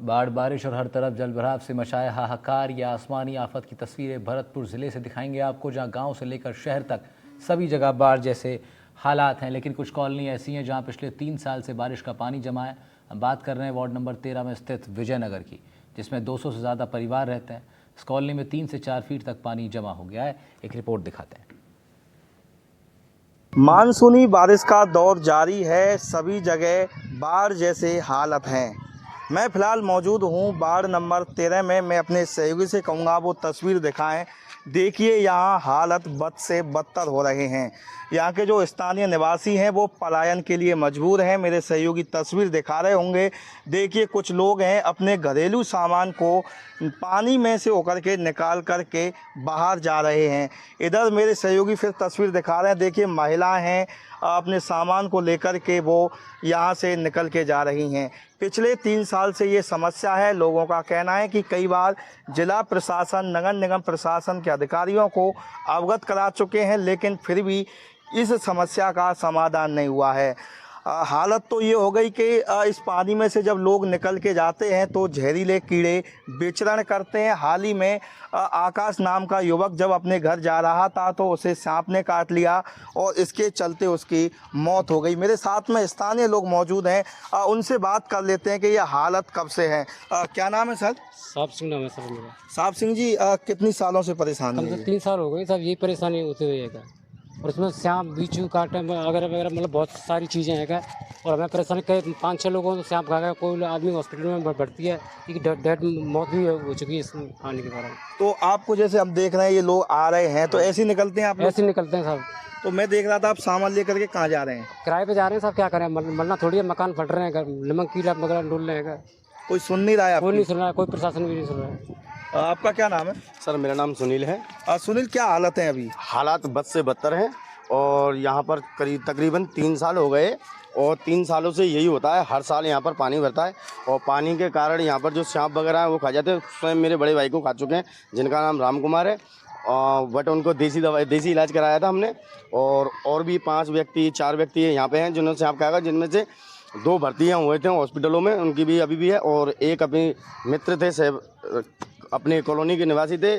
बाढ़, बारिश और हर तरफ जलभराव से मचाया हाहाकार। या आसमानी आफत की तस्वीरें भरतपुर ज़िले से दिखाएंगे आपको, जहां गांव से लेकर शहर तक सभी जगह बाढ़ जैसे हालात हैं। लेकिन कुछ कॉलोनी ऐसी हैं जहां पिछले 3 साल से बारिश का पानी जमा है। हम बात कर रहे हैं वार्ड नंबर 13 में स्थित विजयनगर की, जिसमें 200 से ज़्यादा परिवार रहते हैं। इस कॉलोनी में 3 से 4 फीट तक पानी जमा हो गया है। एक रिपोर्ट दिखाते हैं। मानसूनी बारिश का दौर जारी है, सभी जगह बाढ़ जैसे हालत हैं। मैं फ़िलहाल मौजूद हूँ वार्ड नंबर 13 में। मैं अपने सहयोगी से कहूँगा वो तस्वीर दिखाएं। देखिए यहाँ हालत बद से बदतर हो रहे हैं। यहाँ के जो स्थानीय निवासी हैं वो पलायन के लिए मजबूर हैं। मेरे सहयोगी तस्वीर दिखा रहे होंगे। देखिए कुछ लोग हैं अपने घरेलू सामान को पानी में से होकर के निकाल कर के बाहर जा रहे हैं। इधर मेरे सहयोगी फिर तस्वीर दिखा रहे हैं। देखिए महिलाएं हैं, अपने सामान को लेकर के वो यहाँ से निकल के जा रही हैं। पिछले 3 साल से ये समस्या है। लोगों का कहना है कि कई बार जिला प्रशासन, नगर निगम प्रशासन के अधिकारियों को अवगत करा चुके हैं, लेकिन फिर भी इस समस्या का समाधान नहीं हुआ है। हालत तो ये हो गई कि इस पानी में से जब लोग निकल के जाते हैं तो जहरीले कीड़े विचरण करते हैं। हाल ही में आकाश नाम का युवक जब अपने घर जा रहा था तो उसे सांप ने काट लिया और इसके चलते उसकी मौत हो गई। मेरे साथ में स्थानीय लोग मौजूद हैं, उनसे बात कर लेते हैं कि यह हालत कब से है। क्या नाम है सर? साहब सिंह नाम है सर मेरा। साहब सिंह जी, कितनी सालों से परेशान कम से हैं? 3 साल हो गए साहब, यही परेशानी होते हुए है। और उसमें सांप बीचू काटे वगैरह वगैरह, मतलब बहुत सारी चीज़ें हैं। और हमें परेशानी कई 5-6 लोगों को सांप खा गया। कोई आदमी हॉस्पिटल में भर्ती है, डेड मौत भी हो चुकी है इस पानी के कारण। तो आपको जैसे हम देख रहे हैं ये लोग आ रहे हैं तो ऐसे ही निकलते हैं आप लोग? ऐसे निकलते हैं साहब। तो मैं देख रहा था आप सामान लेकर के कहाँ जा रहे हैं? किराए पे जा रहे हैं साहब, क्या करें, मरना थोड़ी है। मकान फट रहे हैं, नमक कीड़ा वगैरह डुल रहे हैं। कोई सुन नहीं रहा है? कोई नहीं सुन रहा है, कोई प्रशासन भी नहीं सुन रहा है। आपका क्या नाम है? सर मेरा नाम सुनील है। सुनील, क्या हालत है अभी? हालात बद से बदतर हैं और यहाँ पर तकरीबन 3 साल हो गए और 3 सालों से यही होता है। हर साल यहाँ पर पानी भरता है और पानी के कारण यहाँ पर जो सांप वगैरह हैं वो खा जाते हैं। स्वयं मेरे बड़े भाई को खा चुके हैं, जिनका नाम राम कुमार है। बट उनको देसी इलाज कराया था हमने। और भी 4 व्यक्ति यहाँ पे हैं जिन्होंने सांप खाया, जिनमें से 2 भर्तियाँ हुए थे हॉस्पिटलों में, उनकी भी अभी भी है। और एक अपने मित्र थे, अपने कॉलोनी के निवासी थे,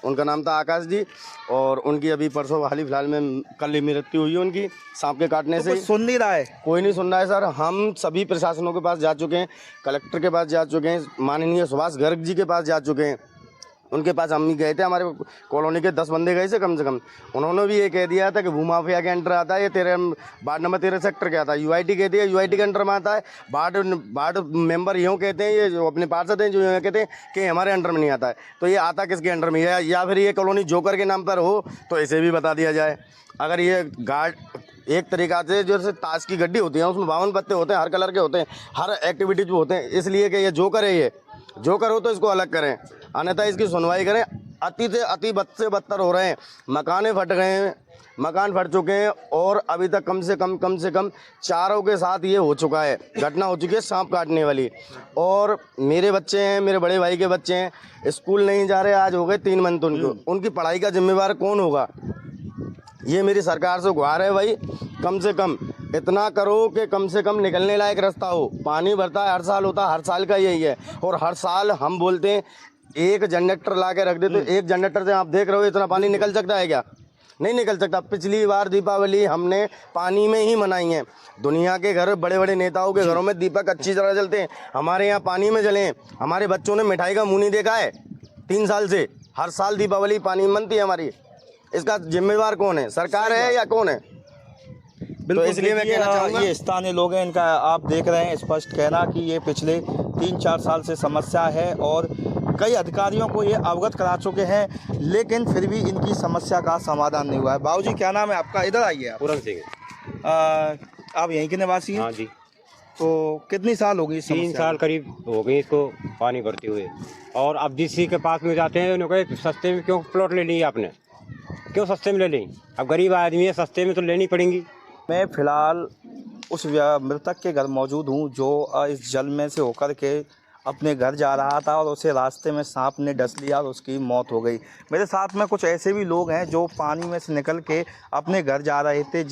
उनका नाम था आकाश जी, और उनकी अभी परसों हाल ही फिलहाल में कल ही मृत्यु हुई है उनकी सांप के काटने से। सुन नहीं रहा है? कोई नहीं सुन रहा है सर। हम सभी प्रशासनों के पास जा चुके हैं, कलेक्टर के पास जा चुके हैं, माननीय सुभाष गर्ग जी के पास जा चुके हैं। उनके पास हम ही गए थे, हमारे कॉलोनी के 10 बंदे गए थे कम से कम। उन्होंने भी ये कह दिया था कि भूमाफिया के अंडर आता है ये वार्ड नंबर 13 सेक्टर के आता है। यूआईटी कहती है यूआईटी के अंडर में आता है। वार्ड मेंबर यूँ कहते हैं, ये जो अपने पार्षद हैं जो यूँ कहते हैं कि हमारे अंडर में नहीं आता है। तो ये आता किसके अंडर में है? या फिर ये कॉलोनी जोकर के नाम पर हो तो इसे भी बता दिया जाए। अगर ये गार्ड एक तरीका से जैसे ताश की गड्डी होती है, उसमें 52 पत्ते होते हैं, हर कलर के होते हैं, हर एक्टिविटीज होते हैं, इसलिए कि ये जोकर है। ये जोकर हो तो इसको अलग करें, अन्यथा इसकी सुनवाई करें। अति से अति बद से बदतर हो रहे हैं। मकान फट गए हैं, मकान फट चुके हैं और अभी तक कम से कम 4 के साथ ये हो चुका है, घटना हो चुकी है सांप काटने वाली। और मेरे बच्चे हैं, मेरे बड़े भाई के बच्चे हैं, स्कूल नहीं जा रहे, आज हो गए 3 मंथ उनकी पढ़ाई का जिम्मेवार कौन होगा? ये मेरी सरकार से गुहार है भाई, कम से कम इतना करो कि कम से कम निकलने लायक रास्ता हो। पानी भरता है, हर साल होता है, हर साल का यही है। और हर साल हम बोलते हैं एक जनरेटर ला के रख दे, तो एक जनरेटर से आप देख रहे हो इतना पानी निकल सकता है क्या? नहीं निकल सकता। पिछली बार दीपावली हमने पानी में ही मनाई है। दुनिया के घर, बड़े बड़े नेताओं के घरों में दीपक अच्छी तरह जलते हैं, हमारे यहाँ पानी में जले। हमारे बच्चों ने मिठाई का मुँह नहीं देखा है 3 साल से। हर साल दीपावली पानी में बनती है हमारी। इसका जिम्मेवार कौन है? सरकार है या कौन है? बिल्कुल। तो इसलिए मैं कहना चाहूँगा, ये स्थानीय लोग हैं, इनका आप देख रहे हैं स्पष्ट कहना कि ये पिछले 3-4 साल से समस्या है और कई अधिकारियों को ये अवगत करा चुके हैं, लेकिन फिर भी इनकी समस्या का समाधान नहीं हुआ है। बाबूजी, क्या नाम है आपका? इधर आइए आप। पूरन सिंह। आप यहीं के निवासी हैं? हाँ जी। तो कितनी साल हो गई? 3 साल करीब हो गई इसको पानी भरते हुए। और अब जिस के पास में जाते हैं उन्होंने कहे सस्ते में क्यों प्लॉट ले ली आपने, क्यों सस्ते में ले ली? अब गरीब आदमी है, सस्ते में तो लेनी पड़ेंगी। मैं फ़िलहाल उस मृतक के घर मौजूद हूँ जो इस जल में से होकर के अपने घर जा रहा था और उसे रास्ते में सांप ने डस लिया और उसकी मौत हो गई। मेरे साथ में कुछ ऐसे भी लोग हैं जो पानी में से निकल के अपने घर जा रहे थे,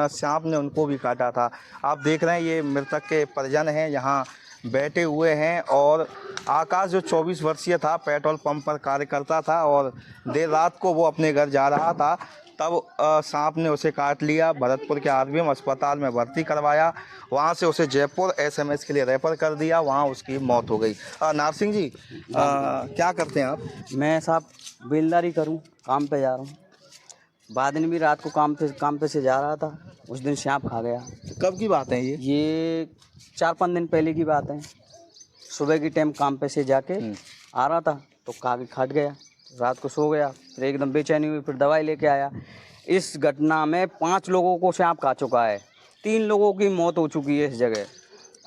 सांप ने उनको भी काटा था। आप देख रहे हैं ये मृतक के परिजन हैं। यहाँ बैठे हुए हैं। और आकाश जो 24 वर्षीय था, पेट्रोल पंप पर कार्य करता था और देर रात को वो अपने घर जा रहा था, तब सांप ने उसे काट लिया। भरतपुर के आरबीएम अस्पताल में भर्ती करवाया, वहाँ से उसे जयपुर एसएमएस के लिए रेफर कर दिया, वहाँ उसकी मौत हो गई। नारसिंह जी, क्या करते हैं आप? मैं साहब बेलदारी करूं, काम पे जा रहा हूं। बाद में भी रात को काम पे से जा रहा था, उस दिन सांप खा गया। कब की बात है ये 4-5 दिन पहले की बात है। सुबह की टाइम काम पे से जाके आ रहा था तो खा के खट गया। रात को सो गया, फिर एकदम बेचैनी हुई, फिर दवाई लेके आया। इस घटना में 5 लोगों को सांप खा चुका है, 3 लोगों की मौत हो चुकी है इस जगह।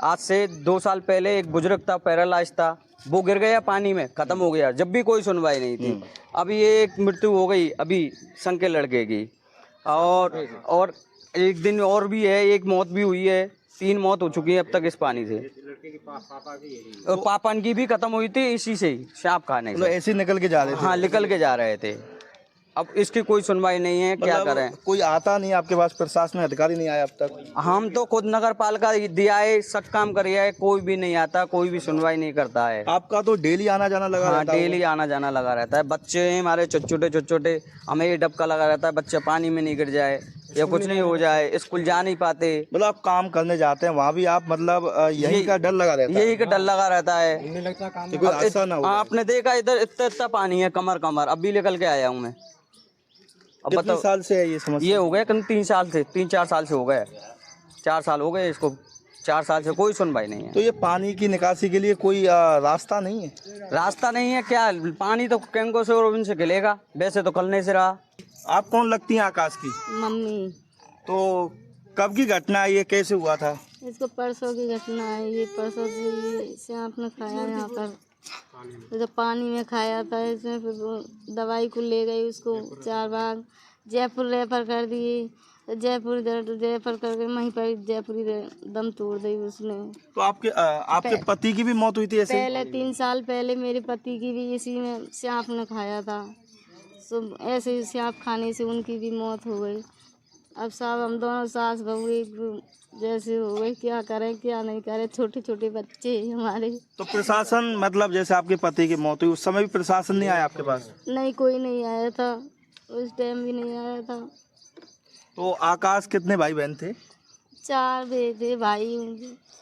आज से 2 साल पहले एक बुजुर्ग था, पैरालाइज था, वो गिर गया पानी में, खत्म हो गया, जब भी कोई सुनवाई नहीं थी। अभी ये एक मृत्यु हो गई अभी संग के लड़के की, और एक दिन और भी है, एक मौत भी हुई है। 3 मौत हो चुकी है अब तक इस पानी से। और पापा की भी खत्म हुई थी इसी से ही, सांप खाने मतलब से। ऐसे निकल के जा रहे थे? हाँ, निकल के जा रहे थे। अब इसकी कोई सुनवाई नहीं है, क्या मतलब करें? कोई आता नहीं आपके पास? प्रशासन अधिकारी नहीं आया अब तक? हम तो खुद नगर पालिका दिया है, सब काम करिए है, कोई भी नहीं आता, कोई भी सुनवाई नहीं करता है। आपका तो डेली आना जाना लगा हाँ, रहता है? डेली आना जाना लगा रहता है। बच्चे हैं हमारे छोटे, हमें ये डबका लगा रहता है, बच्चे पानी में नहीं गिर जाए या कुछ नहीं हो जाए, स्कूल जा नहीं पाते। मतलब आप काम करने जाते हैं, वहाँ भी आप मतलब यही का डर लगा रहता है? यही का डर लगा रहता है कि कोई हादसा ना हो? आपने देखा इधर इतना पानी है, कमर अब भी निकल के आया हूँ मैं। अब कितने बताओ, साल से है ये समस्या? ये हो गए करीब 3-4 साल से हो गए, 4 साल हो गए इसको। 4 साल से कोई सुनवाई नहीं है। तो ये पानी की निकासी के लिए कोई रास्ता नहीं है? रास्ता नहीं है क्या? पानी तो कैंको से और उनसे गिलेगा, वैसे तो कल नहीं से रहा। आप कौन लगती हैं आकाश की? मम्मी। तो कब की घटना है ये, कैसे हुआ था? इसको परसों की घटना है, ये परसों से ये सांप ने खाया यहाँ पर, तो जब पानी में खाया था इसमें, फिर वो दवाई को ले गई, उसको 4 बार जयपुर रेफर कर दिए। तो जयपुर रेफर करके वहीं पर जयपुरी दम तोड़ दी उसने। तो आपके पति की भी मौत हुई थी ऐसे? पहले 3 साल पहले मेरे पति की भी इसी में सांप ने खाया था, तो ऐसे ही सांप खाने से उनकी भी मौत हो गई। अब साहब हम दोनों सास बहू एक जैसे हो गए, क्या करें क्या नहीं करें, छोटे बच्चे हैं हमारे। तो प्रशासन, मतलब जैसे आपके पति की मौत हुई उस समय भी प्रशासन नहीं आया आपके पास? नहीं, कोई नहीं आया था, उस टाइम भी नहीं आया था। तो आकाश कितने भाई बहन थे? 4 थे भाई,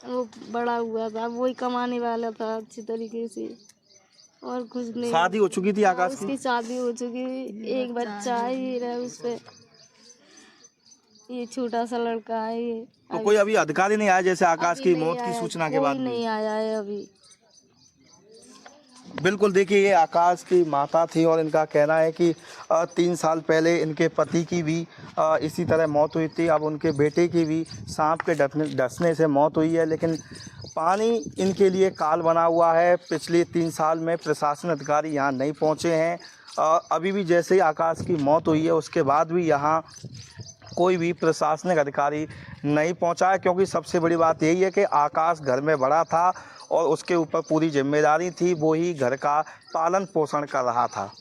वो बड़ा हुआ था, वही कमाने वाला था अच्छी तरीके से, और कुछ नहीं। शादी हो चुकी थी आकाश की? उसकी शादी हो चुकी थी, एक बच्चा है, ये रहा उस पे, ये छोटा सा लड़का है ये। तो कोई अभी अधिकारी नहीं आया जैसे आकाश की मौत की सूचना के बाद? नहीं आया है अभी। बिल्कुल, देखिए ये आकाश की माता थी और इनका कहना है कि 3 साल पहले इनके पति की भी इसी तरह मौत हुई थी। अब उनके बेटे की भी सांप के डसने से मौत हुई है, लेकिन पानी इनके लिए काल बना हुआ है। पिछले 3 साल में प्रशासन अधिकारी यहाँ नहीं पहुँचे हैं। अभी भी जैसे ही आकाश की मौत हुई है उसके बाद भी यहाँ कोई भी प्रशासनिक अधिकारी नहीं पहुंचा है, क्योंकि सबसे बड़ी बात यही है कि आकाश घर में बड़ा था और उसके ऊपर पूरी जिम्मेदारी थी, वो ही घर का पालन पोषण कर रहा था।